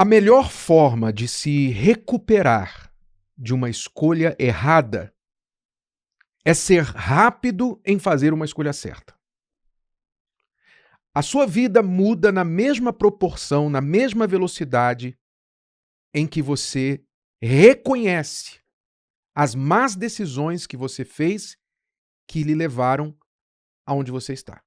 A melhor forma de se recuperar de uma escolha errada é ser rápido em fazer uma escolha certa. A sua vida muda na mesma proporção, na mesma velocidade em que você reconhece as más decisões que você fez que lhe levaram aonde você está.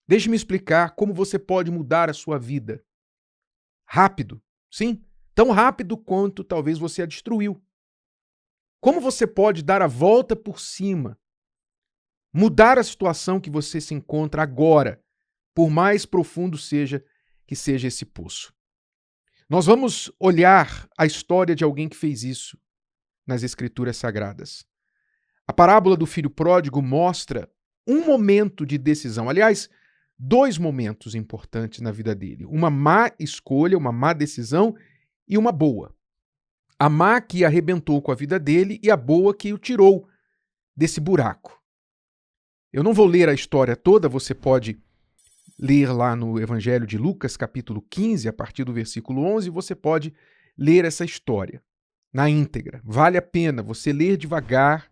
Deixe-me explicar como você pode mudar a sua vida. Rápido, sim, tão rápido quanto talvez você a destruiu. Como você pode dar a volta por cima, mudar a situação que você se encontra agora, por mais profundo que seja esse poço. Nós vamos olhar a história de alguém que fez isso nas Escrituras Sagradas. A parábola do filho pródigo mostra um momento de decisão. Aliás, dois momentos importantes na vida dele. Uma má escolha, uma má decisão e uma boa. A má que arrebentou com a vida dele e a boa que o tirou desse buraco. Eu não vou ler a história toda, você pode ler lá no Evangelho de Lucas, capítulo 15, a partir do versículo 11, você pode ler essa história na íntegra. Vale a pena você ler devagar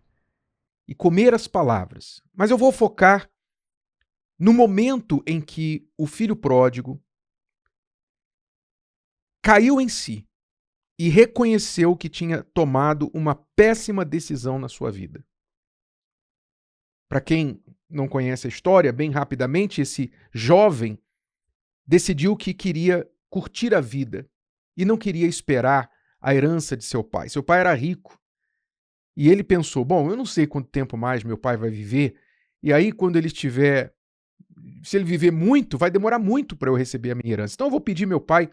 e comer as palavras. Mas eu vou focar no momento em que o filho pródigo caiu em si e reconheceu que tinha tomado uma péssima decisão na sua vida. Para quem não conhece a história, bem rapidamente, esse jovem decidiu que queria curtir a vida e não queria esperar a herança de seu pai. Seu pai era rico e ele pensou, bom, eu não sei quanto tempo mais meu pai vai viver e aí quando ele estiver, se ele viver muito, vai demorar muito para eu receber a minha herança. Então eu vou pedir meu pai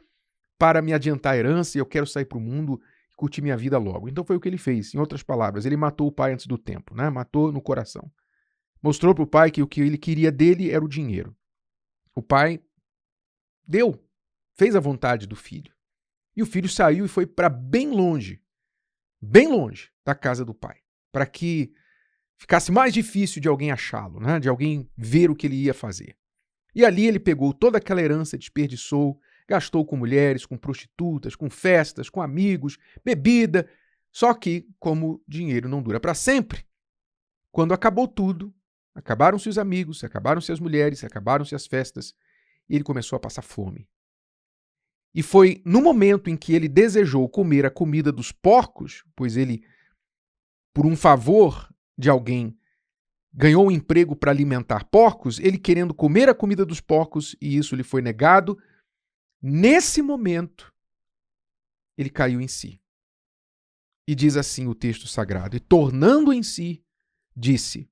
para me adiantar a herança e eu quero sair para o mundo e curtir minha vida logo. Então foi o que ele fez. Em outras palavras, ele matou o pai antes do tempo, né? Matou no coração. Mostrou para o pai que o que ele queria dele era o dinheiro. O pai deu, fez a vontade do filho. E o filho saiu e foi para bem longe da casa do pai, para que ficasse mais difícil de alguém achá-lo, né? De alguém ver o que ele ia fazer. E ali ele pegou toda aquela herança, desperdiçou, gastou com mulheres, com prostitutas, com festas, com amigos, bebida. Só que, como dinheiro não dura para sempre, quando acabou tudo, acabaram-se os amigos, acabaram-se as mulheres, acabaram-se as festas, e ele começou a passar fome. E foi no momento em que ele desejou comer a comida dos porcos, pois ele, por um favor de alguém, ganhou um emprego para alimentar porcos, ele querendo comer a comida dos porcos e isso lhe foi negado, nesse momento, ele caiu em si. E diz assim o texto sagrado, e tornando em si, disse,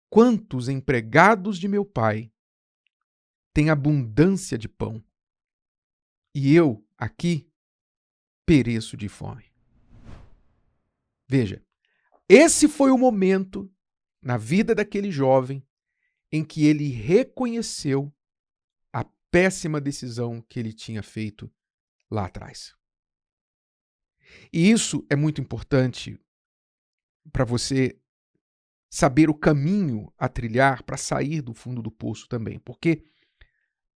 quantos empregados de meu pai têm abundância de pão, e eu, aqui, pereço de fome. Veja, esse foi o momento na vida daquele jovem em que ele reconheceu a péssima decisão que ele tinha feito lá atrás. E isso é muito importante para você saber o caminho a trilhar para sair do fundo do poço também, porque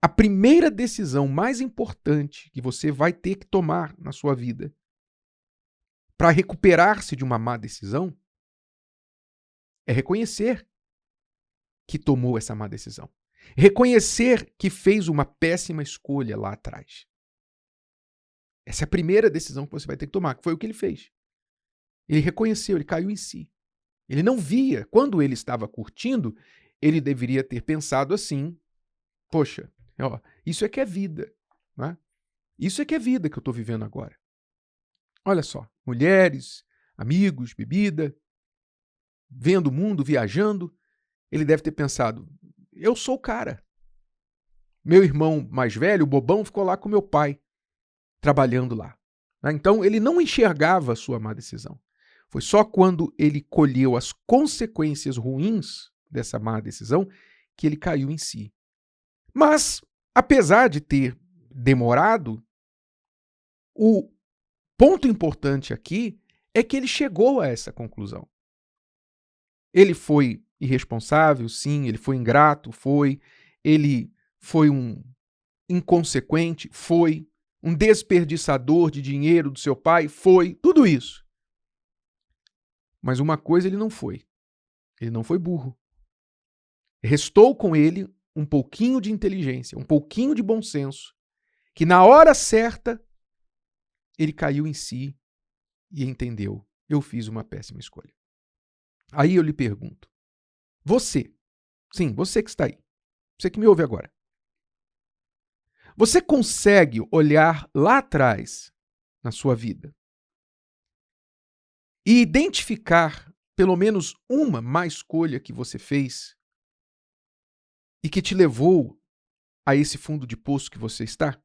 a primeira decisão mais importante que você vai ter que tomar na sua vida para recuperar-se de uma má decisão é reconhecer que tomou essa má decisão. Reconhecer que fez uma péssima escolha lá atrás. Essa é a primeira decisão que você vai ter que tomar, que foi o que ele fez. Ele reconheceu, ele caiu em si. Ele não via. Quando ele estava curtindo, ele deveria ter pensado assim, poxa, ó, isso é que é vida. Né? Isso é que é vida que eu estou vivendo agora. Olha só, mulheres, amigos, bebida, vendo o mundo, viajando. Ele deve ter pensado, eu sou o cara. Meu irmão mais velho, o bobão, ficou lá com meu pai, trabalhando lá. Então, ele não enxergava a sua má decisão. Foi só quando ele colheu as consequências ruins dessa má decisão que ele caiu em si. Mas, apesar de ter demorado, o ponto importante aqui é que ele chegou a essa conclusão. Ele foi irresponsável, sim, ele foi ingrato, ele foi um inconsequente? Foi. Um desperdiçador de dinheiro do seu pai? Foi. Tudo isso. Mas uma coisa ele não foi. Ele não foi burro. Restou com ele um pouquinho de inteligência, um pouquinho de bom senso, que na hora certa ele caiu em si e entendeu: eu fiz uma péssima escolha. Aí eu lhe pergunto, você, sim, você que está aí, você que me ouve agora, você consegue olhar lá atrás na sua vida e identificar pelo menos uma má escolha que você fez e que te levou a esse fundo de poço que você está?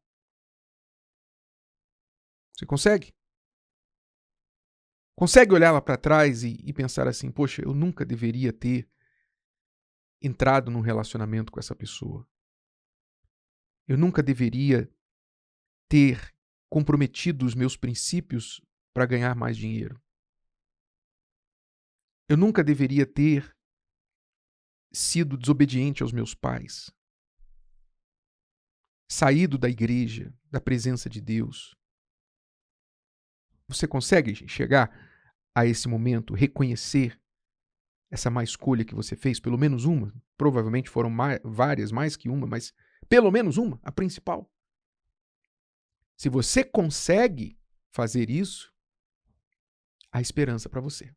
Você consegue? Consegue olhar lá para trás e pensar assim, poxa, eu nunca deveria ter entrado num relacionamento com essa pessoa. Eu nunca deveria ter comprometido os meus princípios para ganhar mais dinheiro. Eu nunca deveria ter sido desobediente aos meus pais. Saído da igreja, da presença de Deus. Você consegue chegar a esse momento, reconhecer essa má escolha que você fez, pelo menos uma? Provavelmente foram várias, mais que uma, mas pelo menos uma, a principal. Se você consegue fazer isso, há esperança para você.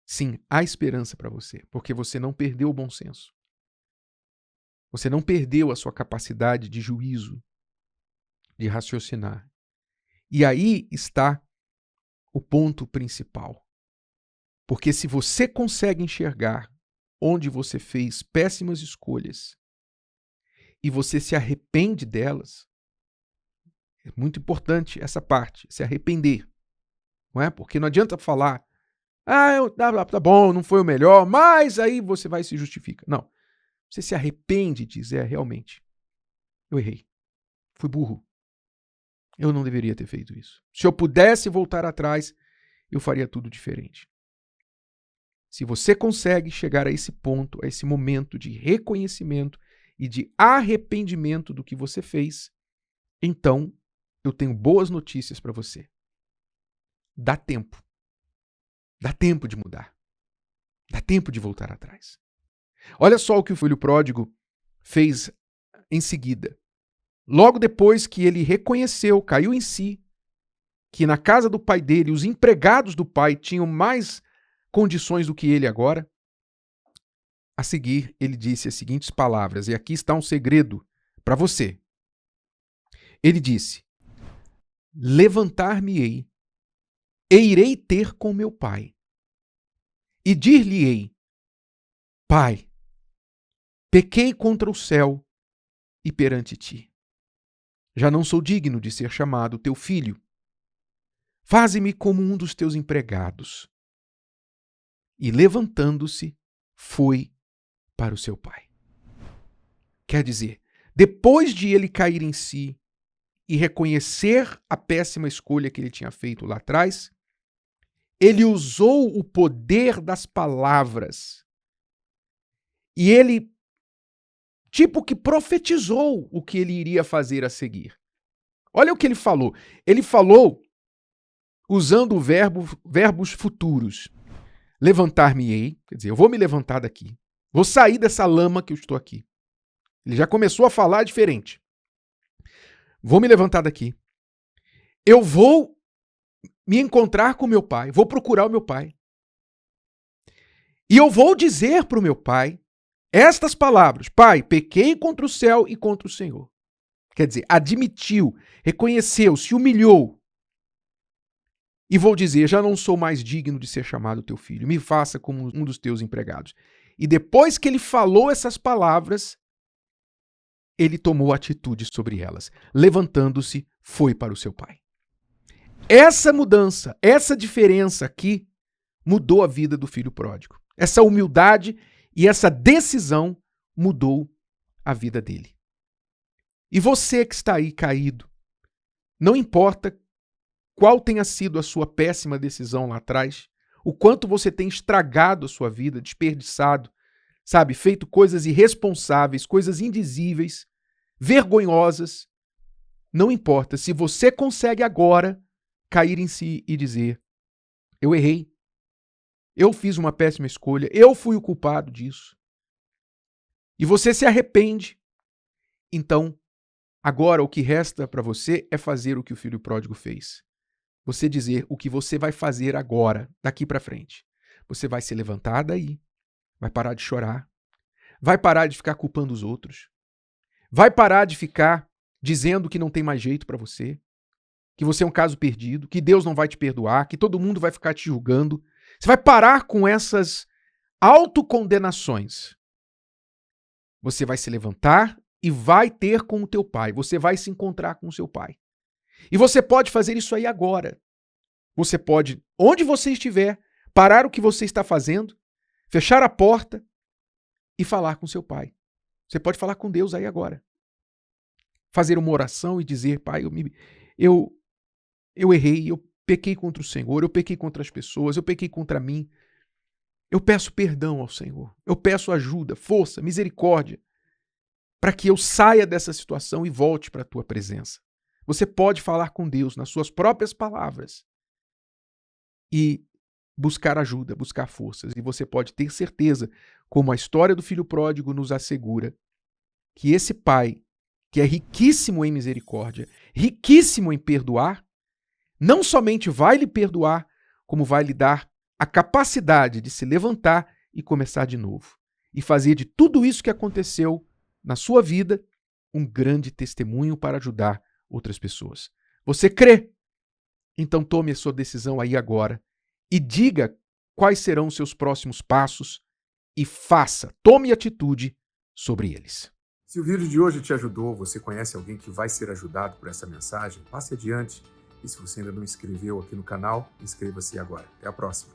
Sim, há esperança para você, porque você não perdeu o bom senso. Você não perdeu a sua capacidade de juízo, de raciocinar. E aí está o ponto principal. Porque se você consegue enxergar onde você fez péssimas escolhas e você se arrepende delas, é muito importante essa parte, se arrepender. Não é? Porque não adianta falar, tá bom, não foi o melhor, mas aí você vai e se justifica. Não. Você se arrepende e diz, realmente, eu errei. Fui burro. Eu não deveria ter feito isso. Se eu pudesse voltar atrás, eu faria tudo diferente. Se você consegue chegar a esse ponto, a esse momento de reconhecimento e de arrependimento do que você fez, então eu tenho boas notícias para você. Dá tempo. Dá tempo de mudar. Dá tempo de voltar atrás. Olha só o que o filho pródigo fez em seguida. Logo depois que ele reconheceu, caiu em si, que na casa do pai dele, os empregados do pai tinham mais condições do que ele agora, a seguir ele disse as seguintes palavras, e aqui está um segredo para você. Ele disse, levantar-me-ei e irei ter com meu pai, e dir-lhe-ei, Pai, pequei contra o céu e perante ti. Já não sou digno de ser chamado teu filho. Faze-me como um dos teus empregados. E levantando-se, foi para o seu pai. Quer dizer, depois de ele cair em si e reconhecer a péssima escolha que ele tinha feito lá atrás, ele usou o poder das palavras. E ele, tipo que profetizou o que ele iria fazer a seguir. Olha o que ele falou. Ele falou usando verbos futuros. Levantar-me-ei, quer dizer, eu vou me levantar daqui. Vou sair dessa lama que eu estou aqui. Ele já começou a falar diferente. Vou me levantar daqui. Eu vou me encontrar com meu pai. Vou procurar o meu pai. E eu vou dizer para o meu pai estas palavras. Pai, pequei contra o céu e contra o Senhor. Quer dizer, admitiu, reconheceu, se humilhou. E vou dizer, já não sou mais digno de ser chamado teu filho. Me faça como um dos teus empregados. E depois que ele falou essas palavras, ele tomou atitude sobre elas. Levantando-se, foi para o seu pai. Essa mudança, essa diferença aqui, mudou a vida do filho pródigo. Essa humildade e essa decisão mudou a vida dele. E você que está aí caído, não importa qual tenha sido a sua péssima decisão lá atrás, o quanto você tem estragado a sua vida, desperdiçado, sabe, feito coisas irresponsáveis, coisas indizíveis, vergonhosas, não importa. Se você consegue agora cair em si e dizer: eu errei, eu fiz uma péssima escolha, eu fui o culpado disso, e você se arrepende, então agora o que resta para você é fazer o que o filho pródigo fez. Você dizer o que você vai fazer agora, daqui para frente. Você vai se levantar daí, vai parar de chorar, vai parar de ficar culpando os outros, vai parar de ficar dizendo que não tem mais jeito para você, que você é um caso perdido, que Deus não vai te perdoar, que todo mundo vai ficar te julgando. Você vai parar com essas autocondenações. Você vai se levantar e vai ter com o teu pai. Você vai se encontrar com o seu pai. E você pode fazer isso aí agora. Você pode, onde você estiver, parar o que você está fazendo, fechar a porta e falar com seu pai. Você pode falar com Deus aí agora. Fazer uma oração e dizer: pai, eu errei, eu pequei contra o Senhor, eu pequei contra as pessoas, eu pequei contra mim. Eu peço perdão ao Senhor. Eu peço ajuda, força, misericórdia, para que eu saia dessa situação e volte para a tua presença. Você pode falar com Deus nas suas próprias palavras e buscar ajuda, buscar forças. E você pode ter certeza, como a história do filho pródigo nos assegura, que esse pai, que é riquíssimo em misericórdia, riquíssimo em perdoar, não somente vai lhe perdoar, como vai lhe dar a capacidade de se levantar e começar de novo. E fazer de tudo isso que aconteceu na sua vida um grande testemunho para ajudar outras pessoas. Você crê? Então tome a sua decisão aí agora e diga quais serão os seus próximos passos e faça, tome atitude sobre eles. Se o vídeo de hoje te ajudou, você conhece alguém que vai ser ajudado por essa mensagem, passe adiante. E se você ainda não inscreveu aqui no canal, inscreva-se agora. Até a próxima.